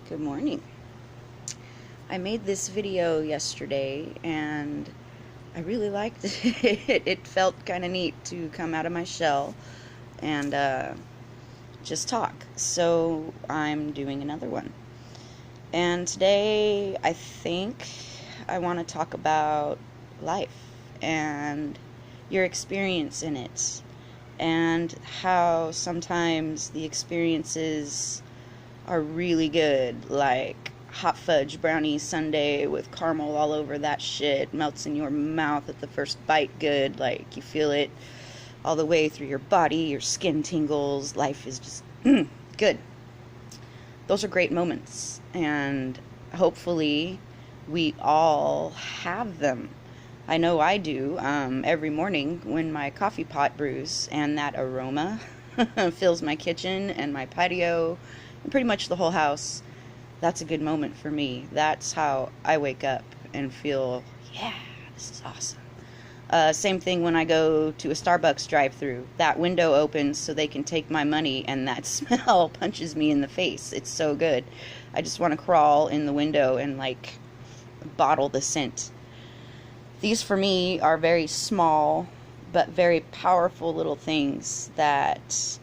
Good morning. I made this video yesterday and I really liked it. It felt kind of neat to come out of my shell and just talk. So I'm doing another one. And today I think I want to talk about life and your experience in it and how sometimes the experiences are really good, like hot fudge brownie sundae with caramel all over that shit, melts in your mouth at the first bite good, like you feel it all the way through your body, your skin tingles, life is just good. Those are great moments, and hopefully we all have them. I know I do every morning when my coffee pot brews and that aroma fills my kitchen and my patio and pretty much the whole house. That's a good moment for me. That's how I wake up and feel, yeah, this is awesome. Same thing when I go to a Starbucks drive-through. That window opens so they can take my money, and that smell punches me in the face. It's so good. I just want to crawl in the window and like bottle the scent. These for me are very small but very powerful little things that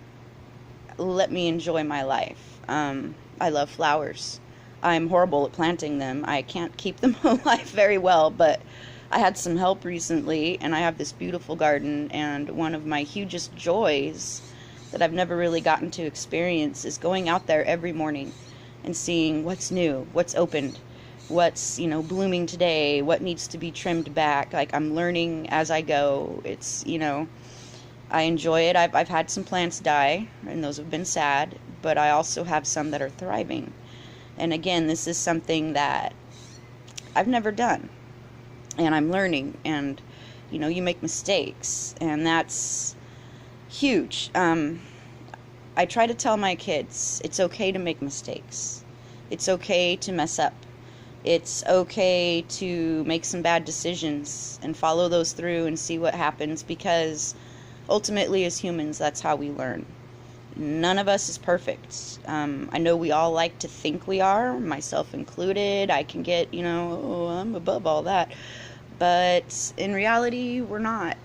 let me enjoy my life. I love flowers. I'm horrible at planting them. I can't keep them alive very well, but I had some help recently, and I have this beautiful garden, and one of my hugest joys that I've never really gotten to experience is going out there every morning and seeing what's new, what's opened, what's, blooming today, what needs to be trimmed back. Like, I'm learning as I go. It's, I enjoy it. I've had some plants die, and those have been sad, but I also have some that are thriving. And again, this is something that I've never done, and I'm learning, and, you make mistakes, and that's huge. I try to tell my kids, it's okay to make mistakes. It's okay to mess up. It's okay to make some bad decisions and follow those through and see what happens, because ultimately as humans, that's how we learn. None of us is perfect. I know we all like to think we are, myself included. I can get, oh, I'm above all that. But in reality, we're not.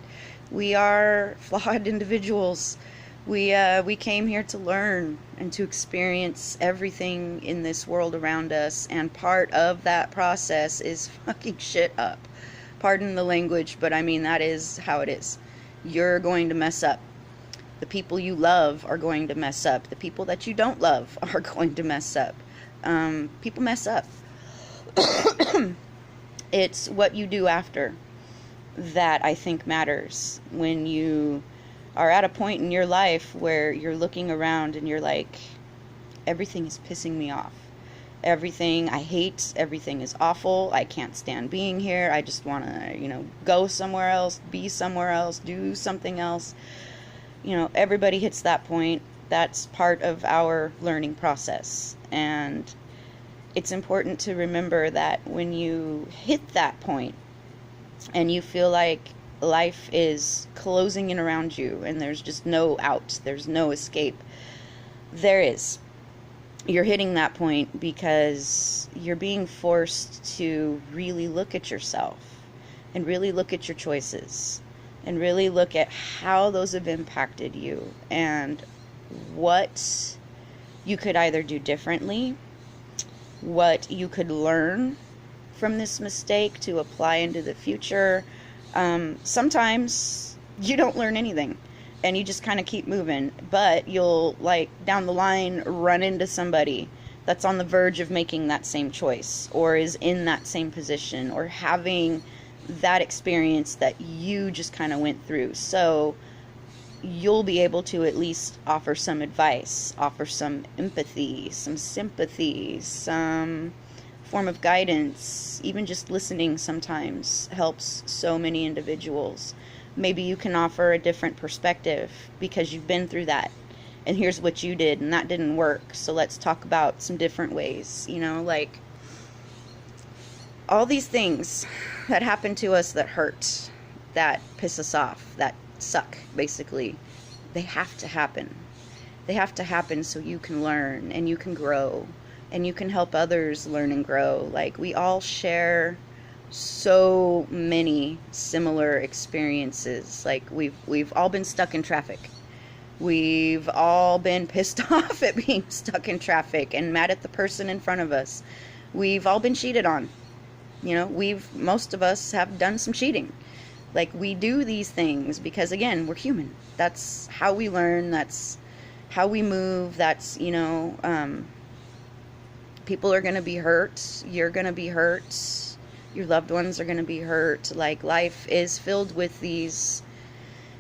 We are flawed individuals. We came here to learn and to experience everything in this world around us, and part of that process is fucking shit up. Pardon the language, but I mean, that is how it is. You're going to mess up. The people you love are going to mess up. The people that you don't love are going to mess up. People mess up. It's what you do after that I think matters. When you are at a point in your life where you're looking around and you're like, everything is pissing me off. Everything I hate, everything is awful. I can't stand being here. I just want to, go somewhere else, be somewhere else, do something else. Everybody hits that point. That's part of our learning process. And it's important to remember that when you hit that point and you feel like life is closing in around you and there's just no out, there's no escape, there is. You're hitting that point because you're being forced to really look at yourself and really look at your choices and really look at how those have impacted you and what you could either do differently, what you could learn from this mistake to apply into the future. Sometimes you don't learn anything and you just kind of keep moving, but you'll, like, down the line run into somebody that's on the verge of making that same choice or is in that same position or having that experience that you just kind of went through. So you'll be able to at least offer some advice, offer some empathy, some sympathy, some form of guidance. Even just listening sometimes helps so many individuals. Maybe you can offer a different perspective because you've been through that, and here's what you did and that didn't work, so let's talk about some different ways. Like, all these things that happen to us that hurt, that piss us off, that suck, basically, they have to happen. They have to happen so you can learn and you can grow and you can help others learn and grow. Like, we all share so many similar experiences. Like, we've all been stuck in traffic. We've all been pissed off at being stuck in traffic and mad at the person in front of us. We've all been cheated on. You know, most of us have done some cheating. Like, we do these things because, again, we're human. That's how we learn. That's how we move. That's, people are going to be hurt. You're going to be hurt. Your loved ones are going to be hurt. Like, life is filled with these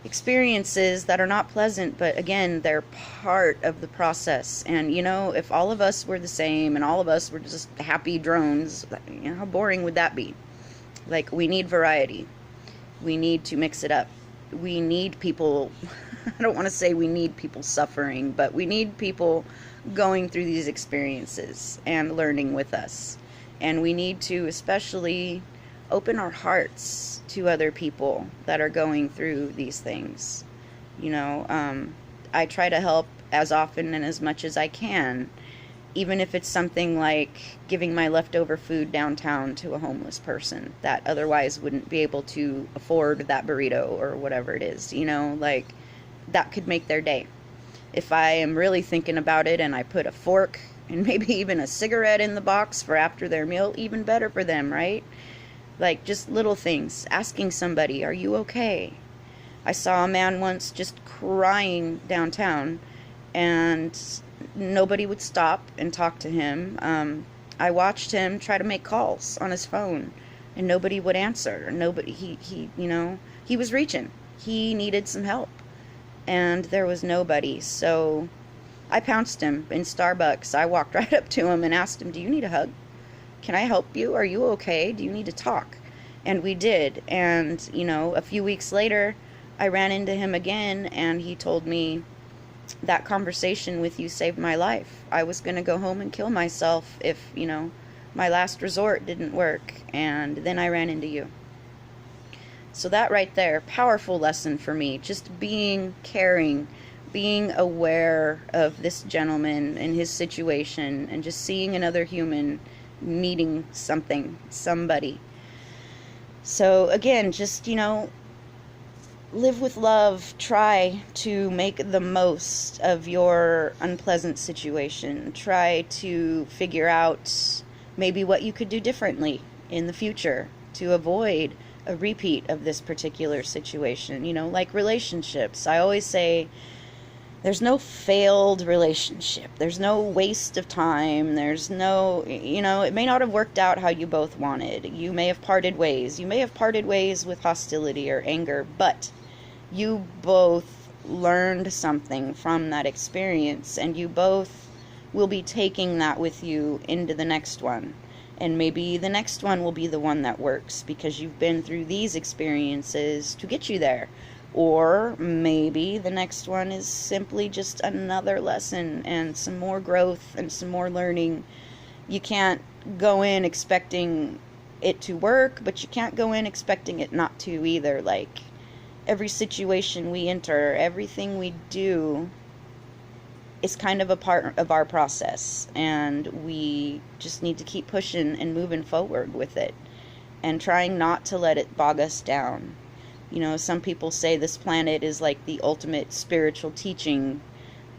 experiences that are not pleasant, but again, they're part of the process. And if all of us were the same and all of us were just happy drones, how boring would that be? Like, we need variety. We need to mix it up. We need people I don't want to say we need people suffering, but we need people going through these experiences and learning with us. And we need to especially open our hearts to other people that are going through these things. I try to help as often and as much as I can, even if it's something like giving my leftover food downtown to a homeless person that otherwise wouldn't be able to afford that burrito or whatever it is. Like, that could make their day. If I am really thinking about it and I put a fork and maybe even a cigarette in the box for after their meal, even better for them, right? Like, just little things. Asking somebody, are you okay? I saw a man once just crying downtown, and nobody would stop and talk to him. I watched him try to make calls on his phone, and nobody would answer. He was reaching. He needed some help, and there was nobody. So I pounced him in Starbucks. I walked right up to him and asked him, do you need a hug? Can I help you? Are you okay? Do you need to talk? And we did. And, a few weeks later, I ran into him again, and he told me, that conversation with you saved my life. I was going to go home and kill myself if, my last resort didn't work. And then I ran into you. So that right there, powerful lesson for me. Just being caring, being aware of this gentleman and his situation, and just seeing another human needing somebody. So again, just, live with love. Try to make the most of your unpleasant situation. Try to figure out maybe what you could do differently in the future to avoid a repeat of this particular situation. Like relationships. I always say, there's no failed relationship. There's no waste of time. There's no, it may not have worked out how you both wanted. You may have parted ways. You may have parted ways with hostility or anger, but you both learned something from that experience, and you both will be taking that with you into the next one. And maybe the next one will be the one that works because you've been through these experiences to get you there. Or maybe the next one is simply just another lesson and some more growth and some more learning. You can't go in expecting it to work, but you can't go in expecting it not to either. Like, every situation we enter, everything we do is kind of a part of our process, and we just need to keep pushing and moving forward with it and trying not to let it bog us down. Some people say this planet is like the ultimate spiritual teaching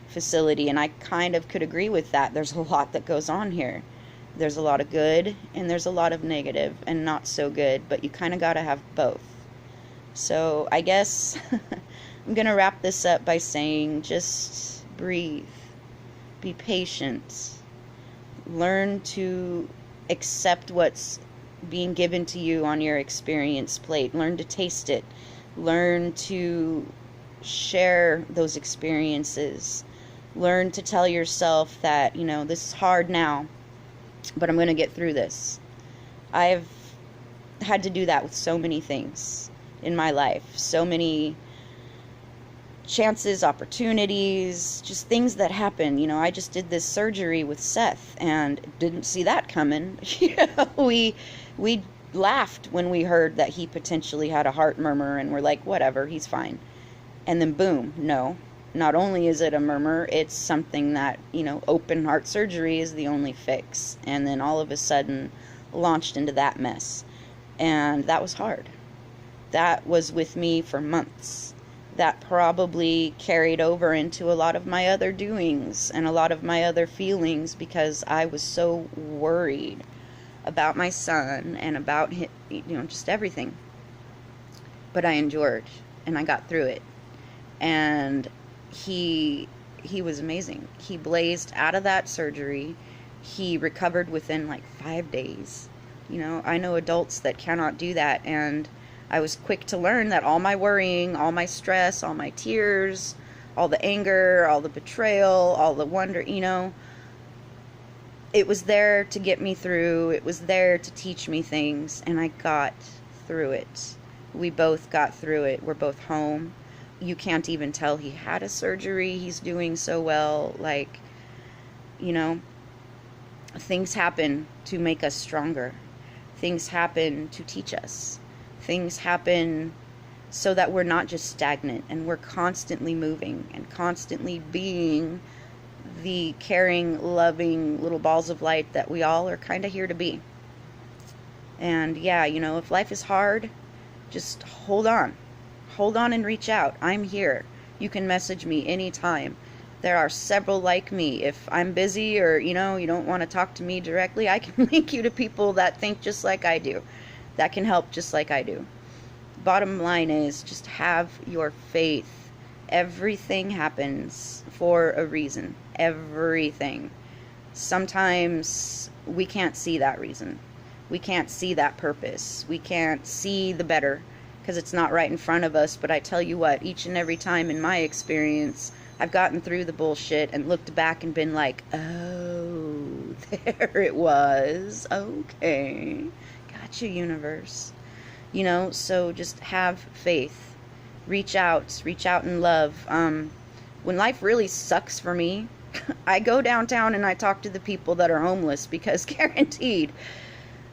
facility, and I kind of could agree with that. There's a lot that goes on here. There's a lot of good, and there's a lot of negative and not so good, but you kind of got to have both. So I guess I'm going to wrap this up by saying, just breathe, be patient, learn to accept what's being given to you on your experience plate. Learn to taste it. Learn to share those experiences. Learn to tell yourself that, this is hard now, but I'm going to get through this. I've had to do that with so many things in my life. So many chances, opportunities, just things that happen. I just did this surgery with Seth and didn't see that coming. We laughed when we heard that he potentially had a heart murmur, and we're like, whatever, he's fine. And then boom, no, not only is it a murmur, it's something that, open heart surgery is the only fix. And then all of a sudden launched into that mess. And that was hard. That was with me for months. That probably carried over into a lot of my other doings and a lot of my other feelings, because I was so worried about my son and about him, just everything. But I endured, and I got through it. And he was amazing. He blazed out of that surgery. He recovered within like 5 days. I know adults that cannot do that, and I was quick to learn that all my worrying, all my stress, all my tears, all the anger, all the betrayal, all the wonder, it was there to get me through. It was there to teach me things, and I got through it. We both got through it. We're both home. You can't even tell he had a surgery. He's doing so well. Things happen to make us stronger. Things happen to teach us. Things happen so that we're not just stagnant, and we're constantly moving and constantly being the caring, loving little balls of light that we all are kind of here to be. And yeah, if life is hard, just hold on. Hold on and reach out. I'm here. You can message me anytime. There are several like me. If I'm busy or, you don't want to talk to me directly, I can link you to people that think just like I do, that can help just like I do. Bottom line is, just have your faith. Everything happens for a reason. Everything. Sometimes we can't see that reason. We can't see that purpose. We can't see the better because it's not right in front of us. But I tell you what, each and every time in my experience, I've gotten through the bullshit and looked back and been like, oh, there it was. Okay. Gotcha, universe. So just have faith. Reach out in love. When life really sucks for me, I go downtown and I talk to the people that are homeless, because guaranteed,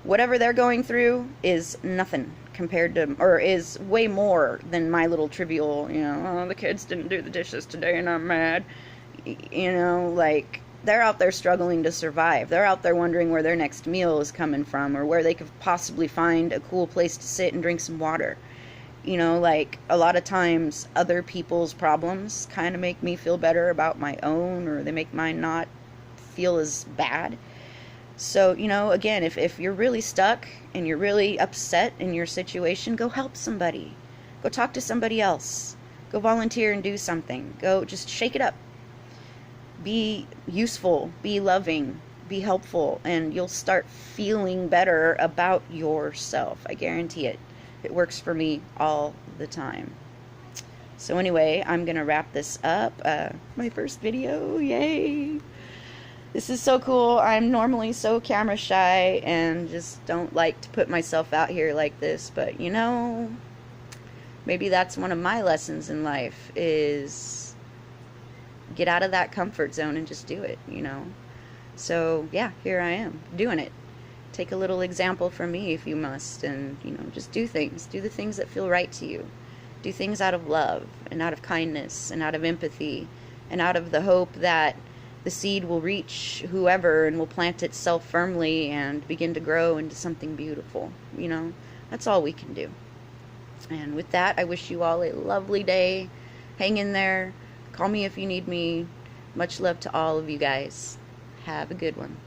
whatever they're going through is nothing compared to, or is way more than my little trivial, oh, the kids didn't do the dishes today and I'm mad. They're out there struggling to survive. They're out there wondering where their next meal is coming from, or where they could possibly find a cool place to sit and drink some water. A lot of times other people's problems kind of make me feel better about my own, or they make mine not feel as bad. So, again, if you're really stuck and you're really upset in your situation, go help somebody. Go talk to somebody else. Go volunteer and do something. Go just shake it up. Be useful, be loving, be helpful, and you'll start feeling better about yourself. I guarantee it. It works for me all the time. So anyway, I'm going to wrap this up. My first video, yay! This is so cool. I'm normally so camera shy and just don't like to put myself out here like this, but maybe that's one of my lessons in life, is get out of that comfort zone and just do it, So yeah, here I am doing it. Take a little example from me if you must, and just do things. Do the things that feel right to you. Do things out of love and out of kindness and out of empathy and out of the hope that the seed will reach whoever and will plant itself firmly and begin to grow into something beautiful. That's all we can do. And with that, I wish you all a lovely day. Hang in there. Call me if you need me. Much love to all of you guys. Have a good one.